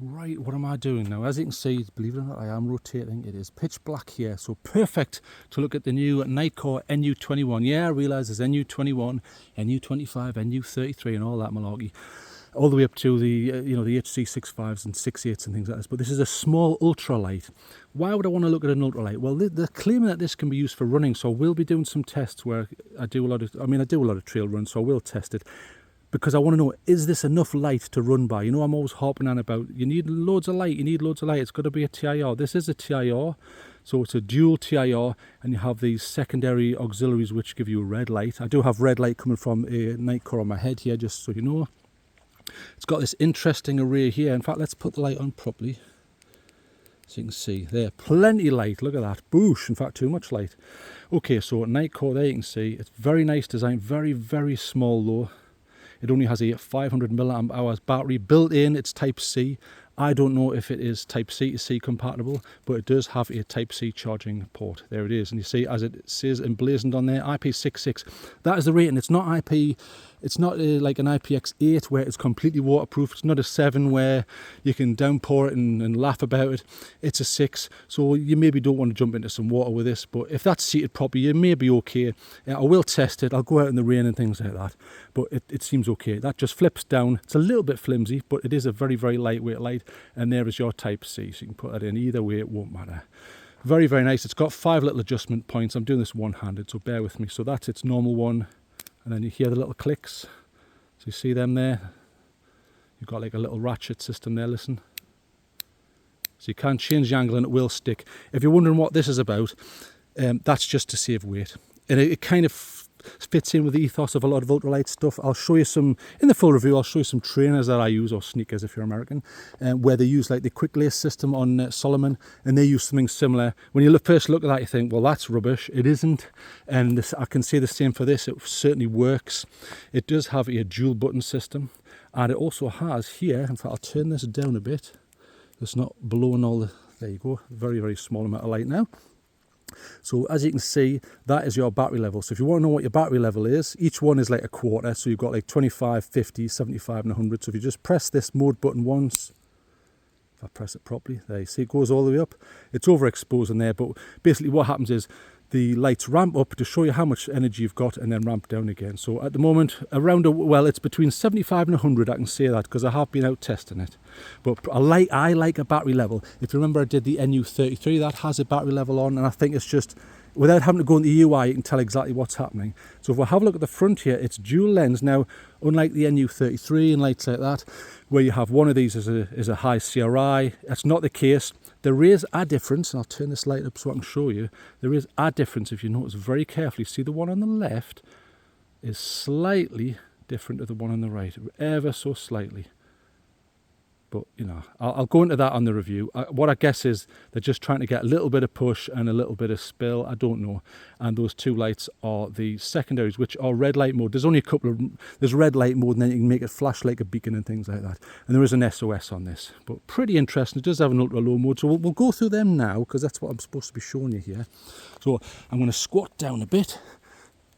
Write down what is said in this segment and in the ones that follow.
Right, what am I doing now? As you can see, believe it or not, I am rotating. It is pitch black here, so perfect to look at the new Nitecore NU21. Yeah, I realise there's NU21, NU25, NU33 and all that malarkey. All the way up to the, the HC65s and 68s and things like this. But this is a small ultralight. Why would I want to look at an ultralight? Well, they're claiming that this can be used for running, so we'll be doing some tests where I do a lot of trail runs, so I will test it. Because I want to know, is this enough light to run by? You know, I'm always harping on about, you need loads of light, it's got to be a TIR. This is a TIR, so it's a dual TIR, and you have these secondary auxiliaries which give you a red light. I do have red light coming from a Nitecore on my head here, just so you know. It's got this interesting array here. In fact, let's put the light on properly, so you can see there, plenty light, look at that, boosh, in fact too much light. Okay, so Nitecore there you can see, it's very nice design, very, very small though. It only has a 500 milliamp hours battery built in. It's Type C. I don't know if it is Type C to C compatible, but it does have a Type C charging port. There it is. And you see, as it says emblazoned on there, IP66. That is the rating. It's not IP. It's not like an IPX8 where it's completely waterproof. It's not a 7 where you can downpour it and laugh about it. It's a 6. So you maybe don't want to jump into some water with this, but if that's seated properly, you may be okay. I will test it. I'll go out in the rain and things like that, but it seems okay. That just flips down. It's a little bit flimsy, but it is a very, very lightweight light. And there is your Type C, so you can put that in either way, it won't matter. Very, very nice. It's got 5 little adjustment points. I'm doing this one-handed, so bear with me. So that's its normal one, and then you hear the little clicks. So you see them there? You've got like a little ratchet system there, listen. So you can change the angle and it will stick. If you're wondering what this is about, that's just to save weight. And it kind of fits in with the ethos of a lot of ultralight stuff. I'll show you some, in the full review, I'll show you some trainers that I use, or sneakers if you're American, where they use like the quick lace system on Solomon, and they use something similar. When you first look at that, you think, well, that's rubbish. It isn't. And this, I can say the same for this. It certainly works. It does have a dual button system, and it also has here, in fact, I'll turn this down a bit. It's not blowing all the, there you go, very, very small amount of light now. So as you can see, that is your battery level. So if you want to know what your battery level is, each one is like a quarter. So you've got like 25, 50, 75 and 100. So if you just press this mode button once, if I press it properly, there you see it goes all the way up. It's overexposed in there, but basically what happens is the lights ramp up to show you how much energy you've got and then ramp down again. So at the moment, around, well, it's between 75 and 100, I can say that, because I have been out testing it. But I like a battery level. If you remember, I did the NU33, that has a battery level on, and I think it's just, without having to go into the UI, you can tell exactly what's happening. So if we have a look at the front here, it's dual lens. Now, unlike the NU33 and lights like that, where you have one of these as a high CRI, that's not the case. There is a difference, and I'll turn this light up so I can show you. There is a difference if you notice very carefully. See, the one on the left is slightly different to the one on the right, ever so slightly. But, you know, I'll go into that on the review. What I guess is they're just trying to get a little bit of push and a little bit of spill. I don't know. And those two lights are the secondaries, which are red light mode. There's only a couple of, there's red light mode, and then you can make it flash like a beacon and things like that. And there is an SOS on this. But pretty interesting. It does have an ultra low mode. So we'll go through them now, because that's what I'm supposed to be showing you here. So I'm going to squat down a bit,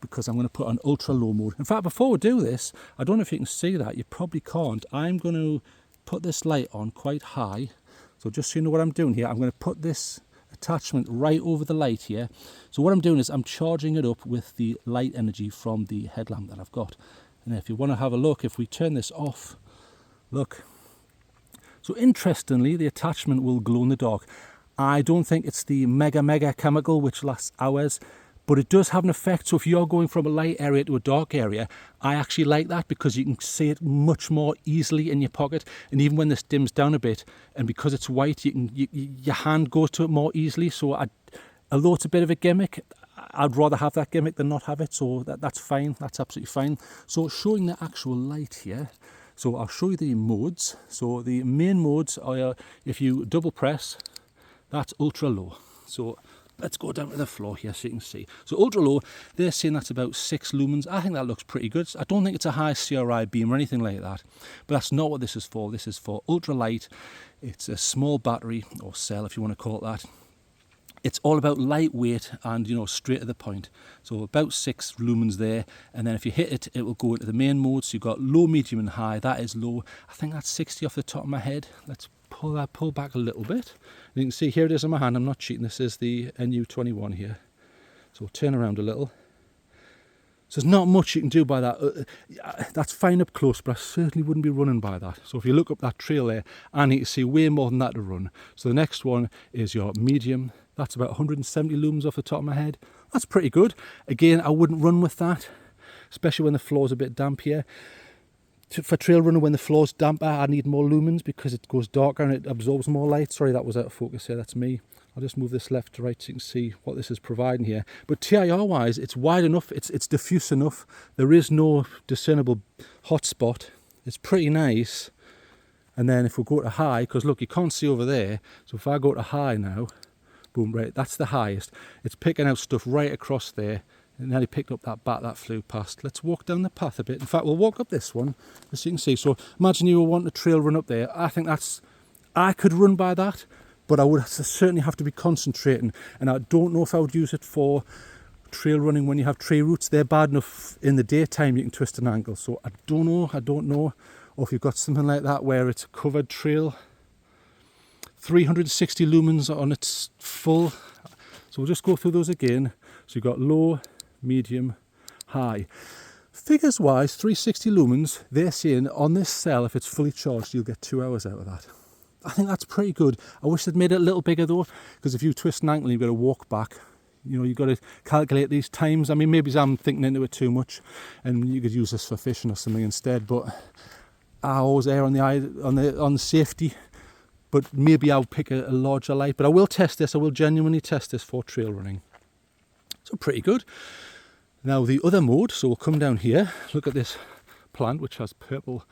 because I'm going to put on ultra low mode. In fact, before we do this, I don't know if you can see that. You probably can't. I'm going to put this light on quite high, so just so you know what I'm doing here, I'm going to put this attachment right over the light here. So what I'm doing is I'm charging it up with the light energy from the headlamp that I've got. And if you want to have a look, if we turn this off, look. So interestingly, the attachment will glow in the dark. I don't think it's the mega chemical which lasts hours, but it does have an effect. So if you're going from a light area to a dark area, I actually like that, because you can see it much more easily in your pocket. And even when this dims down a bit, and because it's white, your hand goes to it more easily. So although it's a bit of a gimmick, I'd rather have that gimmick than not have it. So that's fine. That's absolutely fine. So showing the actual light here. So I'll show you the modes. So the main modes are, if you double press, that's ultra low. So let's go down to the floor here so you can see. So ultra low, they're saying that's about 6 lumens. I think that looks pretty good. I don't think it's a high CRI beam or anything like that, but that's not what this is for. This is for ultra light. It's a small battery, or cell if you want to call it that. It's all about lightweight and, you know, straight to the point. So about 6 lumens there, and then if you hit it, it will go into the main mode. So you've got low, medium and high. That is low. I think that's 60 off the top of my head. Let's pull back a little bit. And you can see here it is in my hand. I'm not cheating. This is the NU21 here. So turn around a little. So there's not much you can do by that. That's fine up close, but I certainly wouldn't be running by that. So if you look up that trail there, and you can see way more than that to run. So the next one is your medium. That's about 170 lumens off the top of my head. That's pretty good. Again, I wouldn't run with that, especially when the floor's a bit damp here. For trail running, when the floor's damper, I need more lumens because it goes darker and it absorbs more light. Sorry, that was out of focus here, that's me. I'll just move this left to right so you can see what this is providing here. But TIR wise, it's wide enough, it's diffuse enough. There is no discernible hotspot. It's pretty nice. And then if we go to high, because look, you can't see over there. So if I go to high now, boom, right, that's the highest. It's picking out stuff right across there. And then he picked up that bat that flew past. Let's walk down the path a bit. In fact, we'll walk up this one, as you can see. So imagine you were wanting a trail run up there. I think I could run by that, but I would certainly have to be concentrating. And I don't know if I would use it for trail running when you have tree roots. They're bad enough in the daytime you can twist an ankle. So I don't know. Or if you've got something like that where it's a covered trail. 360 lumens on its full. So we'll just go through those again. So you've got low, medium, high. Figures wise, 360 lumens, they're saying on this cell, if it's fully charged, you'll get 2 hours out of that. I think that's pretty good. I wish they'd made it a little bigger though, because if you twist an ankle, you've got to walk back. You know, you've got to calculate these times. I mean, maybe I'm thinking into it too much, and you could use this for fishing or something instead. But I always err on the safety. But maybe I'll pick a larger light. But I will test this. I will genuinely test this for trail running. So pretty good. Now the other mode. So we'll come down here. Look at this plant, which has purple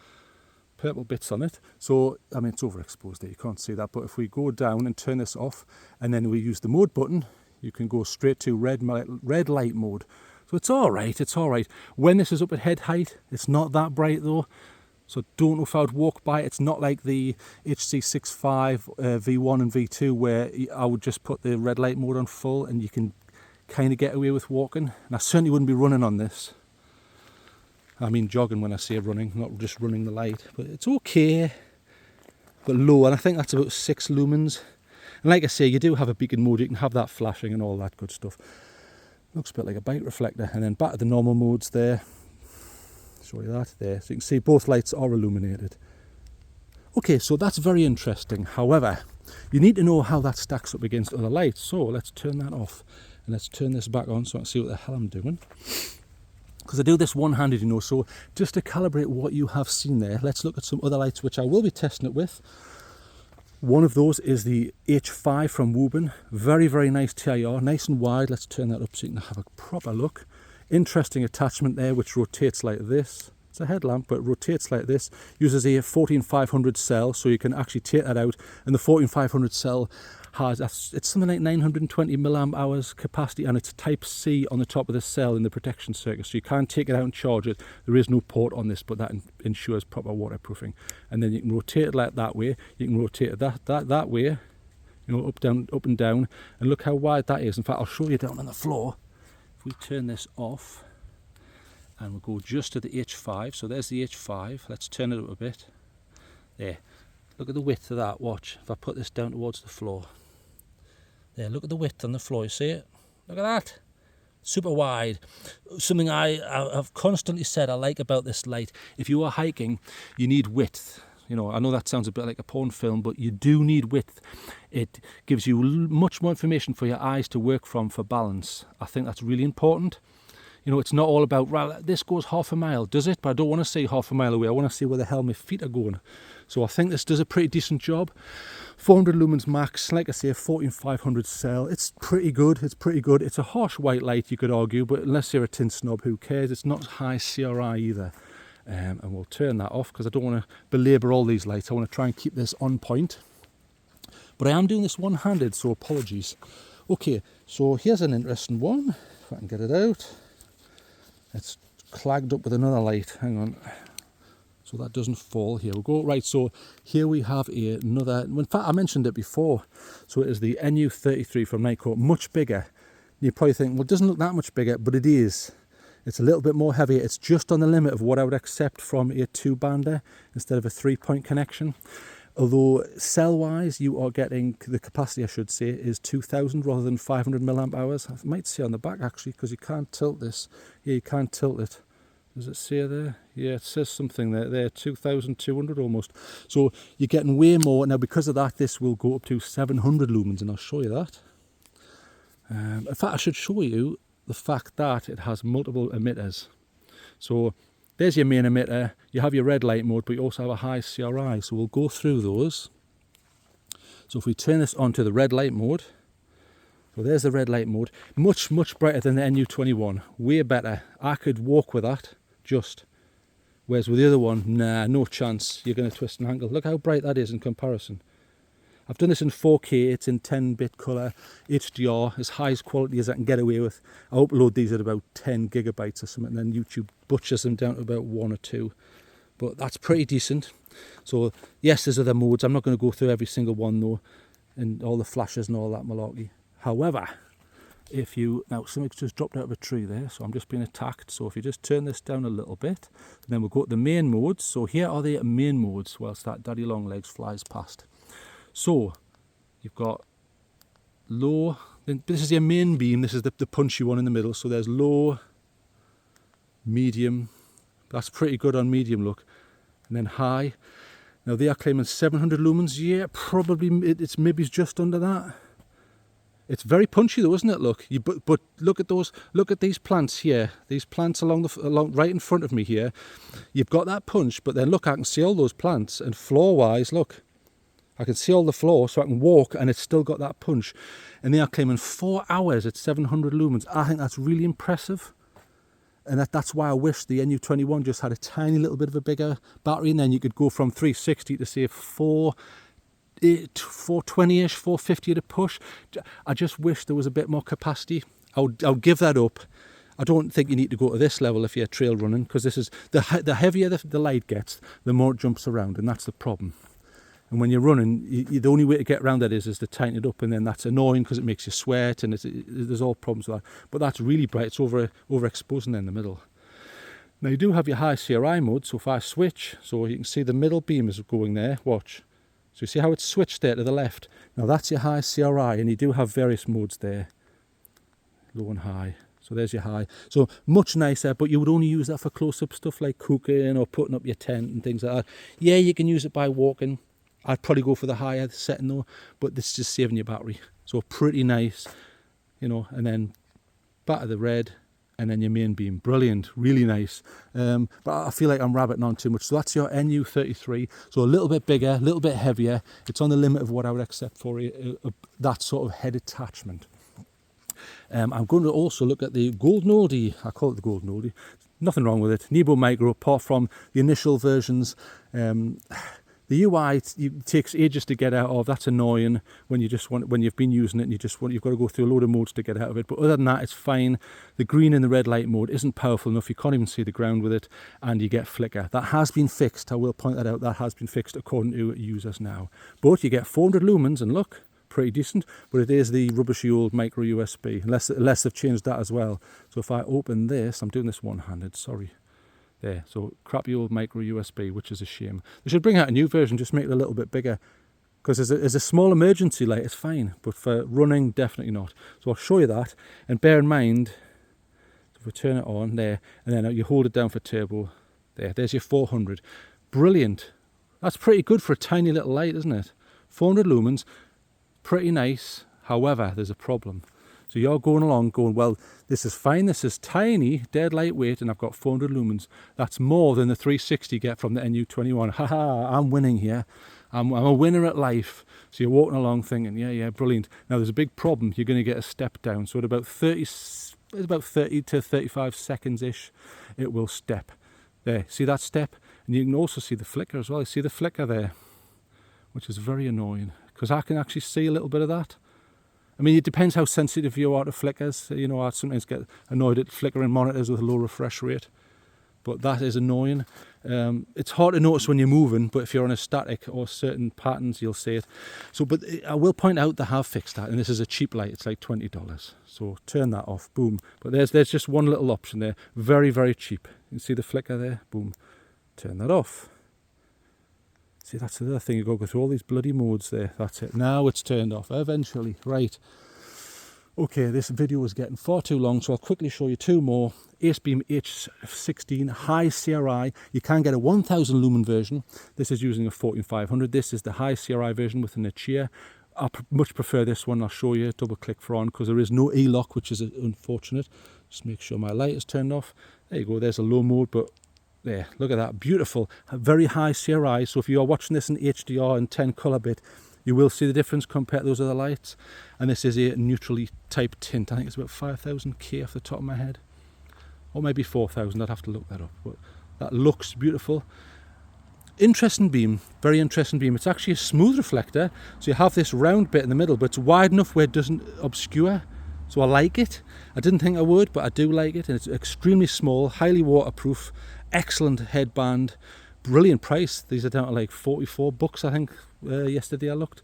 bits on it. So I mean, it's overexposed there. You can't see that. But if we go down and turn this off, and then we use the mode button, you can go straight to red light mode. So it's all right. It's all right. When this is up at head height, it's not that bright though. So don't know if I would walk by it. It's not like the HC65 V1 and V2 where I would just put the red light mode on full and you can kind of get away with walking. And I certainly wouldn't be running on this. I mean jogging when I say running, not just running the light. But it's okay, but low. And I think that's about 6 lumens. And like I say, you do have a beacon mode. You can have that flashing and all that good stuff. Looks a bit like a bike reflector. And then back to the normal modes there. Show you that there. So you can see both lights are illuminated. Okay, so that's very interesting. However, you need to know how that stacks up against other lights. So let's turn that off and let's turn this back on so I can see what the hell I'm doing. Because I do this one-handed, you know, so just to calibrate what you have seen there, let's look at some other lights which I will be testing it with. One of those is the H5 from Woburn. Very, very nice TIR, nice and wide. Let's turn that up so you can have a proper look. Interesting attachment there which rotates like this. It's a headlamp but it rotates like this. Uses a 14500 cell, so you can actually take that out, and the 14500 cell has, it's something like 920 milliamp hours capacity, and it's type C on the top of the cell in the protection circuit, so you can't take it out and charge it. There is no port on this, but that ensures proper waterproofing. And then you can rotate it like that way, you can rotate it that way, you know, up and down, and look how wide that is. In fact, I'll show you down on the floor. If we turn this off and we'll go just to the H5, so there's the H5, let's turn it up a bit. There, look at the width of that, watch, if I put this down towards the floor. There, look at the width on the floor, you see it? Look at that, super wide. Something I've constantly said I like about this light, if you are hiking, you need width. You know, I know that sounds a bit like a porn film, but you do need width. It gives you much more information for your eyes to work from for balance. I think that's really important. You know, it's not all about, well, this goes half a mile, does it? But I don't want to see half a mile away. I want to see where the hell my feet are going. So I think this does a pretty decent job. 400 lumens max, like I say, 14500 cell. It's pretty good. It's pretty good. It's a harsh white light, you could argue, but unless you're a tint snob, who cares? It's not high CRI either. And we'll turn that off because I don't want to belabour all these lights. I want to try and keep this on point. But I am doing this one-handed, so apologies. Okay, so here's an interesting one. If I can get it out. It's clagged up with another light. Hang on. so that doesn't fall here. We'll go, right, so here we have another, in fact I mentioned it before, so it is the NU33 from Nitecore, much bigger. You probably think, well, it doesn't look that much bigger, but it is. It's a little bit more heavier. It's just on the limit of what I would accept from a 2-bander instead of a 3-point connection. Although cell-wise, you are getting, the capacity I should say, is 2000 rather than 500 milliamp hours. I might say on the back actually, because you can't tilt this. Yeah, you can't tilt it. Does it say there? Yeah, it says something there, 2200 almost. So you're getting way more. Now because of that, this will go up to 700 lumens, and I'll show you that. In fact, I should show you the fact that it has multiple emitters. So there's your main emitter, you have your red light mode, but you also have a high CRI, so we'll go through those. So if we turn this on to the red light mode, so there's the red light mode, much brighter than the NU21, way better. I could walk with that, just. Whereas with the other one, nah, no chance, you're going to twist an ankle. Look how bright that is in comparison. I've done this in 4K, it's in 10-bit colour, HDR, as high as quality as I can get away with. I upload these at about 10 gigabytes or something, and then YouTube butchers them down to about 1 or 2. But that's pretty decent. So yes, there's other modes. I'm not going to go through every single one though, and all the flashes and all that malarkey. However, if you, now something's just dropped out of a tree there, so I'm just being attacked. So if you just turn this down a little bit, then we'll go to the main modes. So here are the main modes whilst that daddy long legs flies past. So you've got low, this is your main beam, this is the punchy one in the middle, so there's low, medium, that's pretty good on medium look, and then high. Now they are claiming 700 lumens, yeah, probably it's maybe just under that. It's very punchy though, isn't it? Look, but look at those, look at these plants here, these plants along right in front of me here. You've got that punch, but then look, I can see all those plants, and floor wise, look, I can see all the floor, so I can walk, and it's still got that punch. And they are claiming 4 hours at 700 lumens. I think that's really impressive. And that's why I wish the NU21 just had a tiny little bit of a bigger battery, and then you could go from 360 to say 420-ish, 450 at a push. I just wish there was a bit more capacity. I'll give that up. I don't think you need to go to this level if you're trail running, because this is the heavier the light gets, the more it jumps around, and that's the problem. And when you're running, the only way to get around that is to tighten it up, and then that's annoying because it makes you sweat, and there's all problems with that. But that's really bright. It's overexposing in the middle. Now you do have your high CRI mode, so if I switch, so you can see the middle beam is going there, watch. So you see how it's switched there to the left. Now that's your high CRI, and you do have various modes there, low and high. So there's your high. So much nicer, but you would only use that for close-up stuff like cooking or putting up your tent and things like that. Yeah, you can use it by walking. I'd probably go for the higher setting though, but this is just saving your battery. So pretty nice, you know, and then back of the red, and then your main beam. Brilliant, really nice. But I feel like I'm rabbiting on too much. So that's your NU33. So a little bit bigger, a little bit heavier. It's on the limit of what I would accept for that sort of head attachment. I'm going to also look at the GoldenEye. I call it the GoldenEye. Nothing wrong with it. Nebo Micro, apart from the initial versions. The UI it takes ages to get out of. That's annoying when when you've been using it and you've got to go through a load of modes to get out of it. But other than that, it's fine. The green and the red light mode isn't powerful enough. You can't even see the ground with it, and you get flicker. That has been fixed. I will point that out. That has been fixed according to users now. But you get 400 lumens, and look, pretty decent. But it is the rubbishy old micro USB, unless they've changed that as well. So if I open this, I'm doing this one-handed. Sorry. There, so crappy old micro USB, which is a shame. They should bring out a new version, just make it a little bit bigger. Because as a small emergency light, it's fine. But for running, definitely not. So I'll show you that. And bear in mind, if we turn it on there, and then you hold it down for turbo. There's your 400. Brilliant. That's pretty good for a tiny little light, isn't it? 400 lumens, pretty nice. However, there's a problem. So you're going along going, well, this is fine, this is tiny, dead lightweight, and I've got 400 lumens. That's more than the 360 get from the NU21. Haha, I'm winning here. I'm a winner at life. So you're walking along thinking, yeah, brilliant. Now there's a big problem. You're going to get a step down. So at about 30 to 35 seconds-ish, it will step. There, see that step? And you can also see the flicker as well. You see the flicker there, which is very annoying, because I can actually see a little bit of that. I mean, it depends how sensitive you are to flickers. You know, I sometimes get annoyed at flickering monitors with a low refresh rate. But that is annoying. It's hard to notice when you're moving, but if you're on a static or certain patterns, you'll see it. So, but I will point out they have fixed that, and this is a cheap light. It's like $20. So turn that off, boom. But there's just one little option there, very, very cheap. You can see the flicker there, boom. Turn that off. See, that's the other thing, you go through all these bloody modes there. That's it. Now it's turned off, eventually. Right. Okay, this video was getting far too long, so I'll quickly show you two more. Acebeam H16 high CRI. You can get a 1000 lumen version. This is using a 14500. This is the high CRI version with an Nitecore. I much prefer this one. I'll show you. Double click for on, because there is no E-lock, which is unfortunate. Just make sure my light is turned off. There you go. There's a low mode, but there, look at that. Beautiful. A very high CRI. So if you are watching this in HDR and 10 color bit, you will see the difference compared to those other lights. And this is a neutrally type tint. I think it's about 5000K off the top of my head. Or maybe 4000, I'd have to look that up. But that looks beautiful. Interesting beam, very interesting beam. It's actually a smooth reflector. So you have this round bit in the middle, but it's wide enough where it doesn't obscure. So I like it. I didn't think I would, but I do like it. And it's extremely small, highly waterproof, excellent headband. Brilliant price. These are down to like 44 bucks, I think. Yesterday I looked.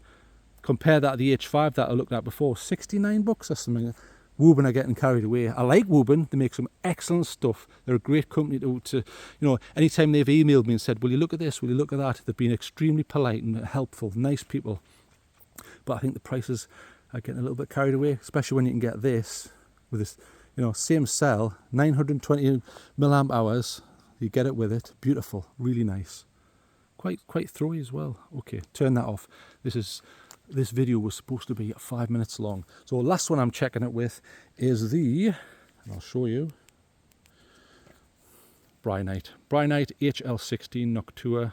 Compare that to the H5 that I looked at before, 69 bucks or something. Woburn are getting carried away. I like Woburn. They make some excellent stuff. They're a great company to anytime they've emailed me and said, will you look at this, will you look at that, they've been extremely polite and helpful, nice people. But I think the prices are getting a little bit carried away, especially when you can get this with this, same cell, 920 milliamp hours. You get it with it. Beautiful, really nice. Quite throwy as well. Okay, turn that off. This video was supposed to be 5 minutes long. So last one I'm checking it with is and I'll show you, Brynite HL16 Noctua.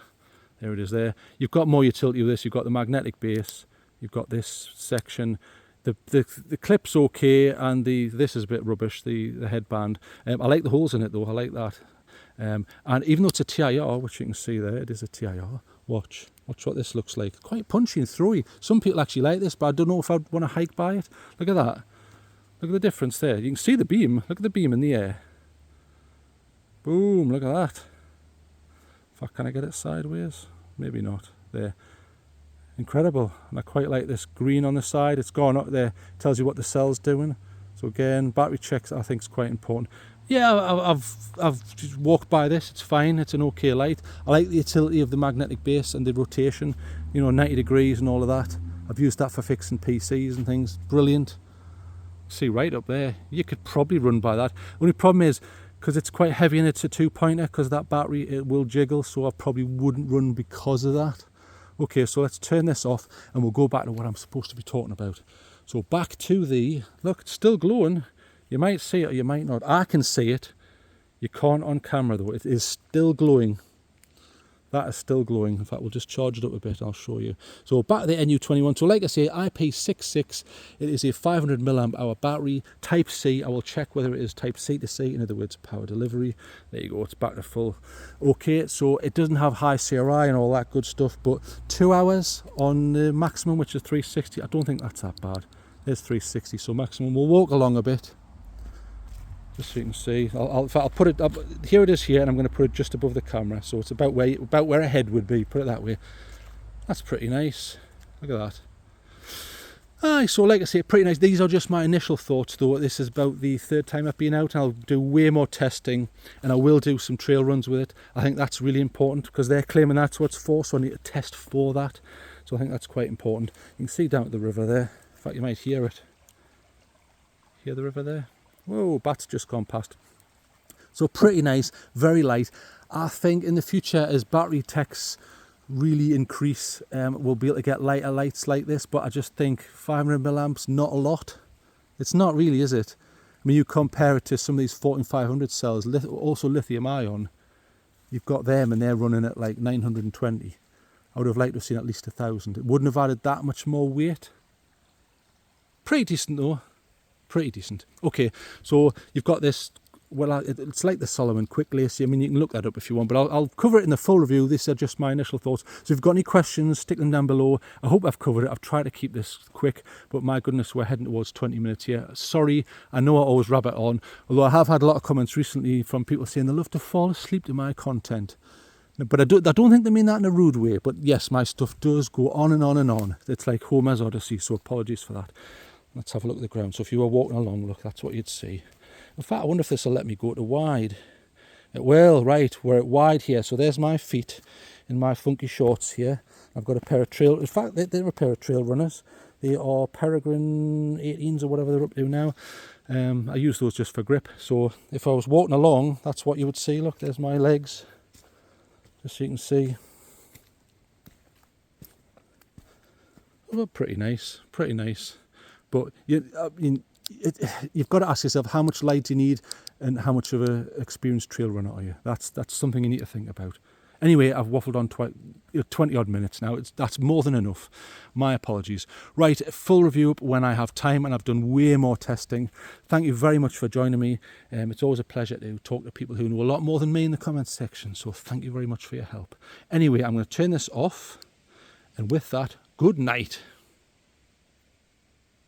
There it is there. You've got more utility with this. You've got the magnetic base. You've got this section. The clip's okay, and this is a bit rubbish, the headband. I like the holes in it though, I like that. And even though it's a TIR, which you can see there, it is a TIR. Watch what this looks like. Quite punchy and throwy. Some people actually like this, but I don't know if I'd want to hike by it. Look at that. Look at the difference there. You can see the beam. Look at the beam in the air. Boom, look at that. Can I get it sideways? Maybe not. There. Incredible. And I quite like this green on the side. It's gone up there. Tells you what the cell's doing. So again, battery checks I think is quite important. Yeah, I've just walked by this. It's fine. It's an okay light. I like the utility of the magnetic base and the rotation. 90 degrees and all of that. I've used that for fixing PCs and things. Brilliant. See right up there. You could probably run by that. Only problem is, because it's quite heavy and it's a 2-pointer, because that battery, it will jiggle, so I probably wouldn't run because of that. Okay, so let's turn this off and we'll go back to what I'm supposed to be talking about. So back to look, it's still glowing. You might see it or you might not. I can see it. You can't on camera though. It is still glowing. That is still glowing. In fact, we'll just charge it up a bit. I'll show you. So back to the NU21. So like I say, IP66. It is a 500 milliamp hour battery. Type C. I will check whether it is Type C to C. In other words, power delivery. There you go. It's back to full. Okay, so it doesn't have high CRI and all that good stuff, but 2 hours on the maximum, which is 360. I don't think that's that bad. There's 360, so maximum. We'll walk along a bit. Just so you can see, I'll put it up. Here it is here, and I'm going to put it just above the camera, so it's about where a head would be. Put it that way. That's pretty nice. Look at that. Aye, so like I say, pretty nice. These are just my initial thoughts, though. This is about the 3rd time I've been out. I'll do way more testing, and I will do some trail runs with it. I think that's really important because they're claiming that's what it's for, so I need to test for that. So I think that's quite important. You can see down at the river there. In fact, you might hear it. Hear the river there? Whoa, bat's just gone past. So pretty nice, very light. I think in the future, as battery techs really increase, we'll be able to get lighter lights like this, but I just think 500 milliamps, not a lot. It's not really, is it? I mean, you compare it to some of these 14500 cells, also lithium ion. You've got them and they're running at like 920. I would have liked to have seen at least 1000. It wouldn't have added that much more weight. Pretty decent though. Pretty decent. Okay, so you've got this, well, it's like the Solomon quick lacy. I mean, you can look that up if you want, but I'll cover it in the full review. These are just my initial thoughts. So if you've got any questions, stick them down below. I hope I've covered it. I've tried to keep this quick, but my goodness, we're heading towards 20 minutes here. Sorry, I know I always rabbit on, although I have had a lot of comments recently from people saying they love to fall asleep to my content. But I don't think they mean that in a rude way. But yes, my stuff does go on and on and on. It's like Homer's Odyssey, so apologies for that. Let's have a look at the ground. So if you were walking along, look, that's what you'd see. In fact, I wonder if this will let me go to wide. It will, right, we're at wide here. So there's my feet in my funky shorts here. I've got a pair of trail, in fact, they're a pair of trail runners. They are Peregrine 18s or whatever they're up to now. I use those just for grip. So if I was walking along, that's what you would see. Look, there's my legs. Just so you can see. Oh, pretty nice, pretty nice. But you've got to ask yourself, how much light do you need and how much of an experienced trail runner are you? That's something you need to think about. Anyway, I've waffled on 20 odd minutes now. That's more than enough. My apologies. Right, full review up when I have time, and I've done way more testing. Thank you very much for joining me. It's always a pleasure to talk to people who know a lot more than me in the comments section. So thank you very much for your help. Anyway, I'm going to turn this off. And with that, good night.